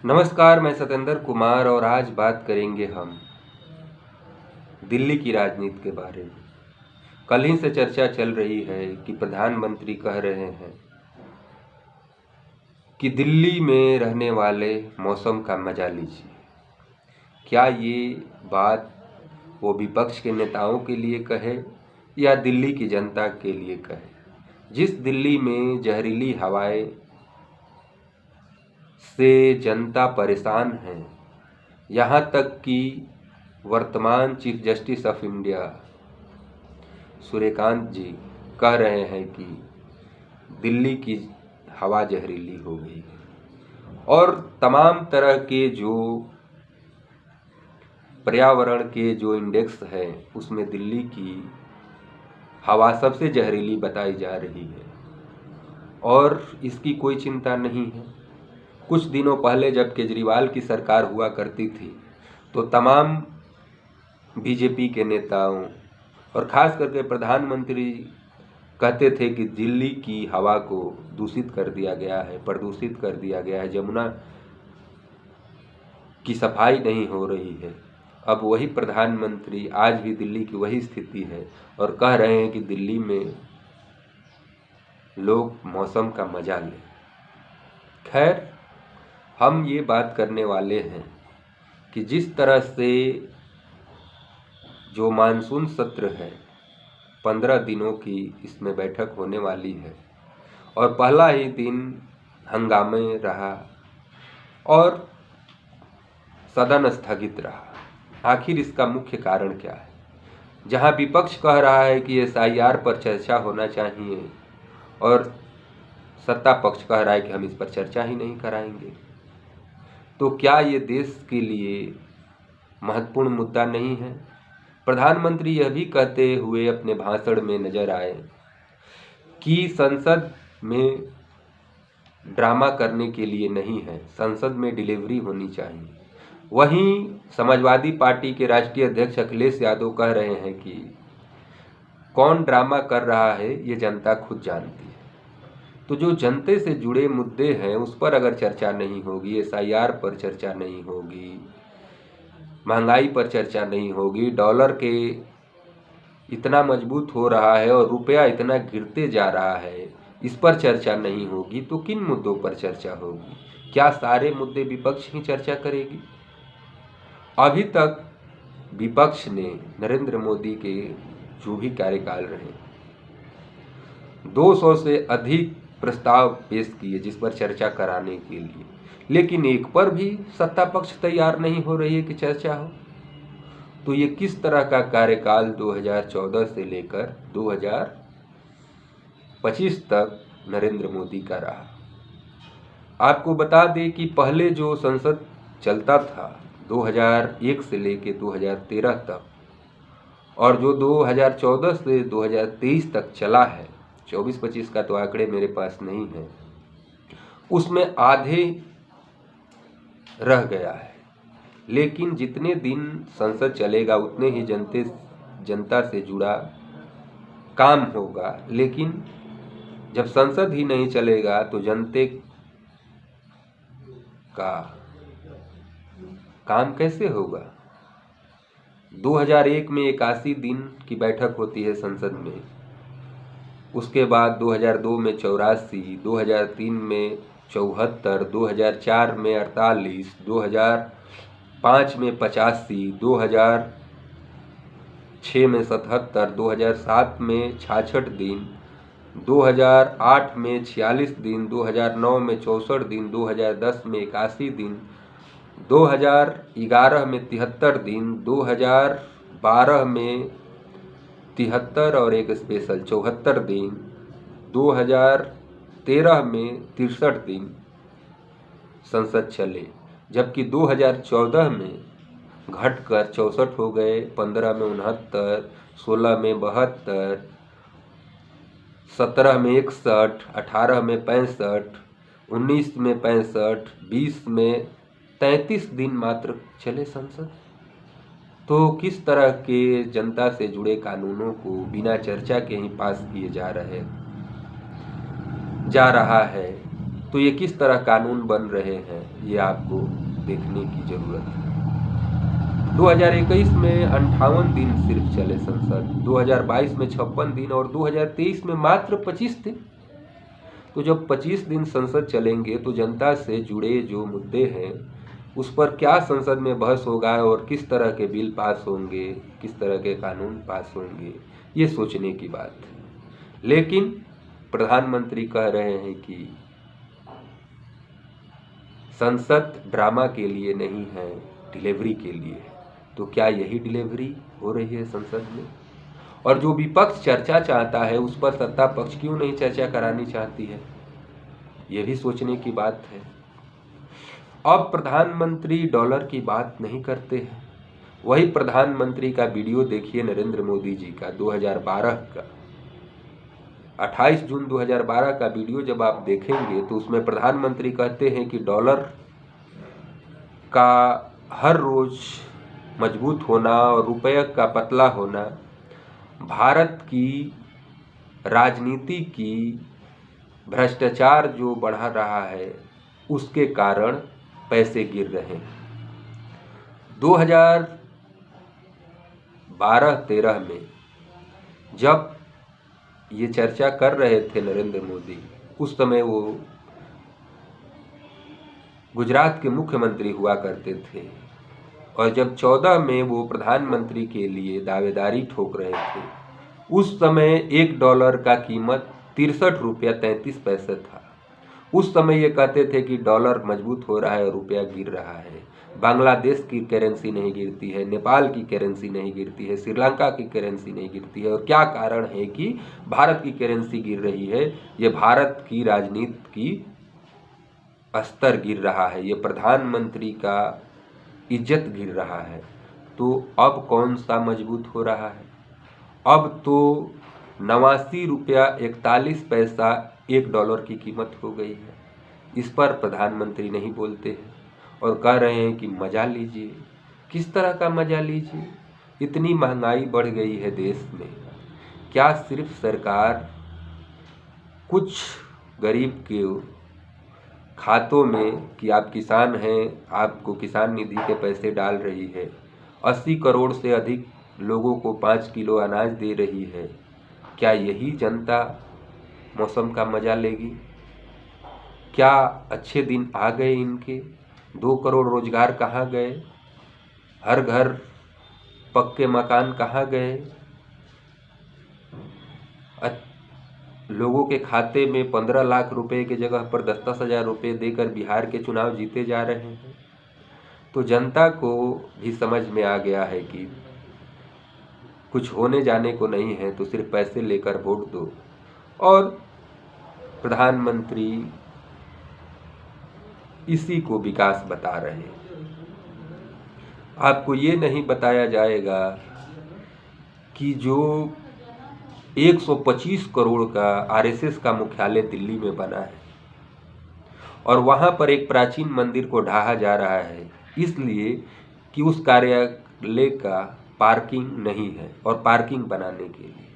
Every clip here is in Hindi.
नमस्कार, मैं सतेंद्र कुमार और आज बात करेंगे हम दिल्ली की राजनीति के बारे में। कल ही से चर्चा चल रही है कि प्रधानमंत्री कह रहे हैं कि दिल्ली में रहने वाले मौसम का मजा लीजिए। क्या ये बात वो विपक्ष के नेताओं के लिए कहे या दिल्ली की जनता के लिए कहे, जिस दिल्ली में जहरीली हवाएं से जनता परेशान है। यहाँ तक कि वर्तमान chief justice of India Surya Kant ji कह रहे हैं कि दिल्ली की हवा जहरीली हो गई है और तमाम तरह के जो पर्यावरण के जो इंडेक्स है उसमें दिल्ली की हवा सबसे जहरीली बताई जा रही है और इसकी कोई चिंता नहीं है। कुछ दिनों पहले जब केजरीवाल की सरकार हुआ करती थी तो तमाम बीजेपी के नेताओं और ख़ास करके प्रधानमंत्री कहते थे कि दिल्ली की हवा को दूषित कर दिया गया है, प्रदूषित कर दिया गया है, यमुना की सफाई नहीं हो रही है। अब वही प्रधानमंत्री आज भी दिल्ली की वही स्थिति है और कह रहे हैं कि दिल्ली में लोग मौसम का मजा लें। खैर, हम ये बात करने वाले हैं कि जिस तरह से जो मानसून सत्र है 15 दिनों की इसमें बैठक होने वाली है और पहला ही दिन हंगामे रहा और सदन स्थगित रहा। आखिर इसका मुख्य कारण क्या है? जहां विपक्ष कह रहा है कि एसआईआर पर चर्चा होना चाहिए और सत्ता पक्ष कह रहा है कि हम इस पर चर्चा ही नहीं कराएंगे, तो क्या ये देश के लिए महत्वपूर्ण मुद्दा नहीं है? प्रधानमंत्री यह भी कहते हुए अपने भाषण में नजर आए कि संसद में ड्रामा करने के लिए नहीं है, संसद में डिलीवरी होनी चाहिए। वहीं समाजवादी पार्टी के राष्ट्रीय अध्यक्ष अखिलेश यादव कह रहे हैं कि कौन ड्रामा कर रहा है ये जनता खुद जानती है। तो जो जनते से जुड़े मुद्दे हैं उस पर अगर चर्चा नहीं होगी, एसआईआर पर चर्चा नहीं होगी, महंगाई पर चर्चा नहीं होगी, डॉलर के इतना मजबूत हो रहा है और रुपया इतना गिरते जा रहा है, इस पर चर्चा नहीं होगी, तो किन मुद्दों पर चर्चा होगी? क्या सारे मुद्दे विपक्ष ही चर्चा करेगी? अभी तक विपक्ष ने नरेंद्र मोदी के जो भी कार्यकाल रहे 200 से अधिक प्रस्ताव पेश किए जिस पर चर्चा कराने के लिए, लेकिन एक पर भी सत्ता पक्ष तैयार नहीं हो रही है कि चर्चा हो। तो ये किस तरह का कार्यकाल 2014 से लेकर 2025 तक नरेंद्र मोदी का रहा। आपको बता दें कि पहले जो संसद चलता था 2001 से लेकर 2013 तक और जो 2014 से 2023 तक चला है, 24-25 का तो आंकड़े मेरे पास नहीं है, उसमें आधे रह गया है। लेकिन जितने दिन संसद चलेगा उतने ही जनता से जुड़ा काम होगा, लेकिन जब संसद ही नहीं चलेगा तो जनते का काम कैसे होगा? 2001 में 81 दिन की बैठक होती है संसद में, उसके बाद 2002 में 84, 2003 में 74, 2004 में 48, 2005 में 85, 2006 में 77, 2007 में 66 दिन, 2008 में 46 दिन, 2009 में 64 दिन, 2010 में 81 दिन, 2011 में 73 दिन, 2012 में 73 और एक स्पेशल 74 दिन, 2013 में 63 दिन संसद चले, जबकि 2014 में घटकर 64 हो गए, 15 में 69, 16 में 72, 17 में 61, 18 में 65, 19 में 65, 20 में 33 दिन मात्र चले संसद। तो किस तरह के जनता से जुड़े कानूनों को बिना चर्चा के ही पास किए जा रहा है। तो ये किस तरह कानून बन रहे हैं, ये आपको देखने की जरूरत है। 2021 में 58 दिन सिर्फ चले संसद, 2022 में 56 दिन और 2023 में मात्र 25 दिन। तो जब 25 दिन संसद चलेंगे तो जनता से जुड़े जो मुद्दे हैं उस पर क्या संसद में बहस होगा और किस तरह के बिल पास होंगे, किस तरह के कानून पास होंगे, ये सोचने की बात है। लेकिन प्रधानमंत्री कह रहे हैं कि संसद ड्रामा के लिए नहीं है, डिलीवरी के लिए है। तो क्या यही डिलीवरी हो रही है संसद में? और जो विपक्ष चर्चा चाहता है उस पर सत्ता पक्ष क्यों नहीं चर्चा करानी चाहती है, यह भी सोचने की बात है। अब प्रधानमंत्री डॉलर की बात नहीं करते हैं। वही प्रधानमंत्री का वीडियो देखिए नरेंद्र मोदी जी का 2012 का 28 जून 2012 का वीडियो जब आप देखेंगे तो उसमें प्रधानमंत्री कहते हैं कि डॉलर का हर रोज मजबूत होना और रुपये का पतला होना भारत की राजनीति की भ्रष्टाचार जो बढ़ा रहा है उसके कारण पैसे गिर रहे हैं। 2012-13 में जब ये चर्चा कर रहे थे नरेंद्र मोदी, उस समय वो गुजरात के मुख्यमंत्री हुआ करते थे और जब 14 में वो प्रधानमंत्री के लिए दावेदारी ठोक रहे थे उस समय $1 का कीमत 63 रुपया 33 पैसे था। उस समय ये कहते थे कि डॉलर मजबूत हो रहा है और रुपया गिर रहा है। बांग्लादेश की करेंसी नहीं गिरती है, नेपाल की करेंसी नहीं गिरती है, श्रीलंका की करेंसी नहीं गिरती है। और क्या कारण है कि भारत की करेंसी गिर रही है? ये भारत की राजनीति की स्तर गिर रहा है, ये प्रधानमंत्री का इज्जत गिर रहा है। तो अब कौन सा मजबूत हो रहा है? अब तो 89 रुपया 41 पैसा $1 की कीमत हो गई है। इस पर प्रधानमंत्री नहीं बोलते हैं और कह रहे हैं कि मजा लीजिए। किस तरह का मजा लीजिए? इतनी महंगाई बढ़ गई है देश में। क्या सिर्फ सरकार कुछ गरीब के खातों में कि आप किसान हैं, आपको किसान निधि के पैसे डाल रही है, 80 करोड़ से अधिक लोगों को 5 किलो अनाज दे रही है, क्या यही जनता मौसम का मजा लेगी? क्या अच्छे दिन आ गए इनके? 2 करोड़ रोजगार कहाँ गए? हर घर पक्के मकान कहाँ गए? लोगों के खाते में 15 लाख रुपए की जगह पर 10-10 हजार रुपये देकर बिहार के चुनाव जीते जा रहे हैं। तो जनता को भी समझ में आ गया है कि कुछ होने जाने को नहीं है, तो सिर्फ पैसे लेकर वोट दो। और प्रधानमंत्री इसी को विकास बता रहे हैं। आपको ये नहीं बताया जाएगा कि जो 125 करोड़ का आरएसएस का मुख्यालय दिल्ली में बना है और वहाँ पर एक प्राचीन मंदिर को ढाहा जा रहा है, इसलिए कि उस कार्यालय का पार्किंग नहीं है और पार्किंग बनाने के लिए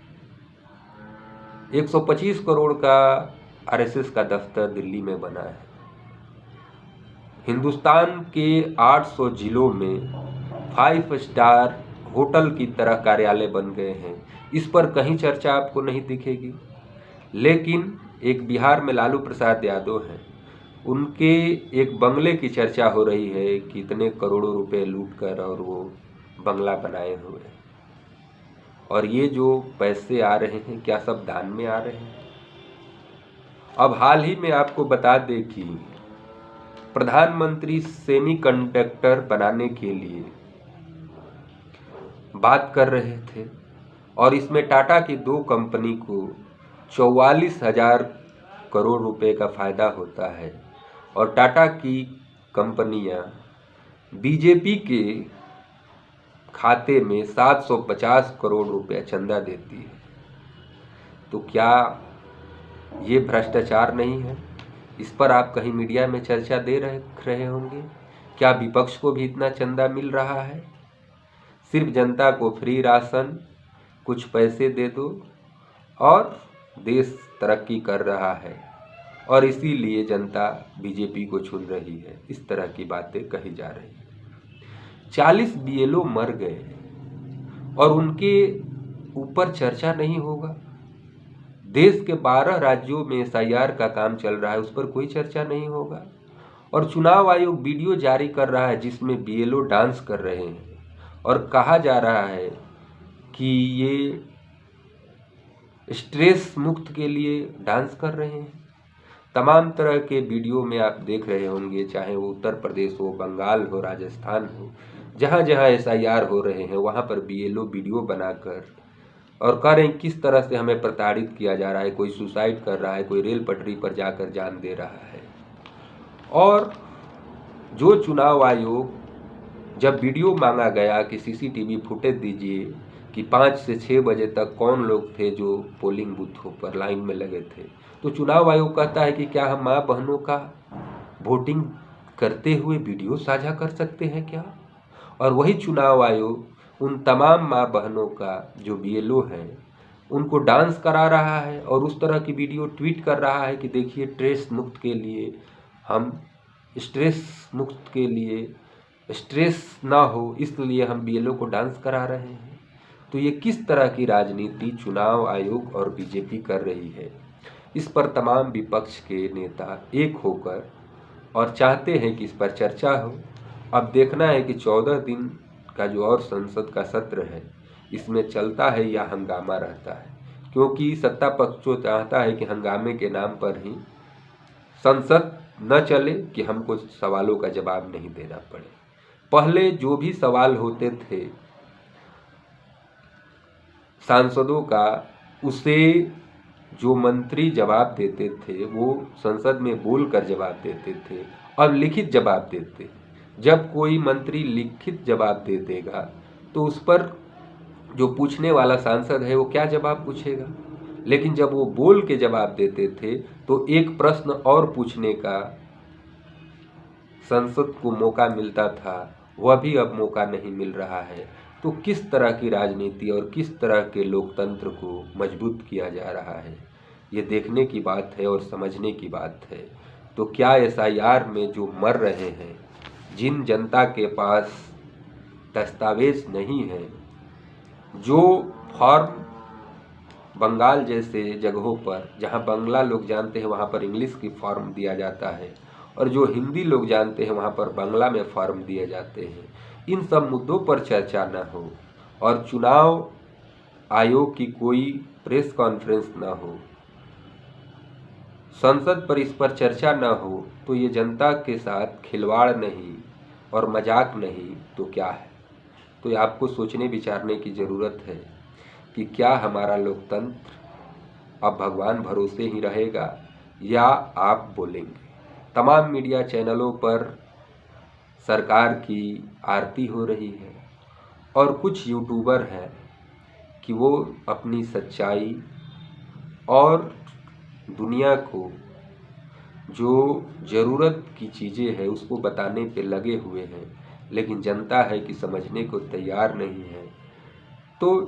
125 करोड़ का आरएसएस का दफ्तर दिल्ली में बना है। हिंदुस्तान के 800 जिलों में 5 स्टार होटल की तरह कार्यालय बन गए हैं। इस पर कहीं चर्चा आपको नहीं दिखेगी। लेकिन एक बिहार में लालू प्रसाद यादव हैं, उनके एक बंगले की चर्चा हो रही है कि इतने करोड़ों रुपए लूट कर और वो बंगला बनाए हुए हैं। और ये जो पैसे आ रहे हैं क्या सब दान में आ रहे हैं? अब हाल ही में आपको बता दें कि प्रधानमंत्री सेमीकंडक्टर बनाने के लिए बात कर रहे थे और इसमें टाटा की 2 कंपनी को 44,000 करोड़ रुपए का फायदा होता है और टाटा की कंपनियां बीजेपी के खाते में 750 करोड़ रुपए चंदा देती है। तो क्या ये भ्रष्टाचार नहीं है? इस पर आप कहीं मीडिया में चर्चा दे रहे होंगे। क्या विपक्ष को भी इतना चंदा मिल रहा है? सिर्फ जनता को फ्री राशन, कुछ पैसे दे दो और देश तरक्की कर रहा है। और इसीलिए जनता बीजेपी को चुन रही है। इस तरह की बातें कही जा रही हैं। 40 बीएलओ मर गए और उनके ऊपर चर्चा नहीं होगा। देश के 12 राज्यों में एसआईआर का काम चल रहा है, उस पर कोई चर्चा नहीं होगा। और चुनाव आयोग वीडियो जारी कर रहा है जिसमें बीएलओ डांस कर रहे हैं और कहा जा रहा है कि ये स्ट्रेस मुक्त के लिए डांस कर रहे हैं। तमाम तरह के वीडियो में आप देख रहे होंगे, चाहे वो उत्तर प्रदेश हो, बंगाल हो, राजस्थान हो, जहाँ जहाँ एसआईआर हो रहे हैं वहाँ पर बीएलओ वीडियो बनाकर और कह रहे हैं किस तरह से हमें प्रताड़ित किया जा रहा है। कोई सुसाइड कर रहा है, कोई रेल पटरी पर जाकर जान दे रहा है। और जो चुनाव आयोग जब वीडियो मांगा गया कि सीसीटीवी फुटेज दीजिए कि 5 से 6 बजे तक कौन लोग थे जो पोलिंग बूथों पर लाइन में लगे थे, तो चुनाव आयोग कहता है कि क्या हम माँ बहनों का वोटिंग करते हुए वीडियो साझा कर सकते हैं क्या। और वही चुनाव आयोग उन तमाम माँ बहनों का जो बीएलओ हैं उनको डांस करा रहा है और उस तरह की वीडियो ट्वीट कर रहा है कि देखिए स्ट्रेस मुक्त के लिए स्ट्रेस ना हो इसलिए हम बीएलओ को डांस करा रहे हैं। तो ये किस तरह की राजनीति चुनाव आयोग और बीजेपी कर रही है, इस पर तमाम विपक्ष के नेता एक होकर और चाहते हैं कि इस पर चर्चा हो। अब देखना है कि 14 दिन का जो और संसद का सत्र है इसमें चलता है या हंगामा रहता है, क्योंकि सत्ता पक्ष जो चाहता है कि हंगामे के नाम पर ही संसद न चले कि हमको सवालों का जवाब नहीं देना पड़े। पहले जो भी सवाल होते थे सांसदों का, उसे जो मंत्री जवाब देते थे वो संसद में बोलकर जवाब देते थे। अब लिखित जवाब देते। जब कोई मंत्री लिखित जवाब दे देगा तो उस पर जो पूछने वाला सांसद है वो क्या जवाब पूछेगा। लेकिन जब वो बोल के जवाब देते थे तो एक प्रश्न और पूछने का संसद को मौका मिलता था, वह भी अब मौका नहीं मिल रहा है। तो किस तरह की राजनीति और किस तरह के लोकतंत्र को मजबूत किया जा रहा है, ये देखने की बात है और समझने की बात है। तो क्या एसआईआर में जो मर रहे हैं, जिन जनता के पास दस्तावेज नहीं है, जो फॉर्म बंगाल जैसे जगहों पर जहां बांग्ला लोग जानते हैं वहां पर इंग्लिश की फॉर्म दिया जाता है और जो हिंदी लोग जानते हैं वहां पर बांग्ला में फॉर्म दिए जाते हैं, इन सब मुद्दों पर चर्चा न हो और चुनाव आयोग की कोई प्रेस कॉन्फ्रेंस न हो, संसद पर इस पर चर्चा न हो, तो ये जनता के साथ खिलवाड़ नहीं और मजाक नहीं तो क्या है। तो आपको सोचने विचारने की ज़रूरत है कि क्या हमारा लोकतंत्र अब भगवान भरोसे ही रहेगा या आप बोलेंगे। तमाम मीडिया चैनलों पर सरकार की आरती हो रही है और कुछ यूट्यूबर हैं कि वो अपनी सच्चाई और दुनिया को जो ज़रूरत की चीज़ें हैं उसको बताने पे लगे हुए हैं, लेकिन जनता है कि समझने को तैयार नहीं है। तो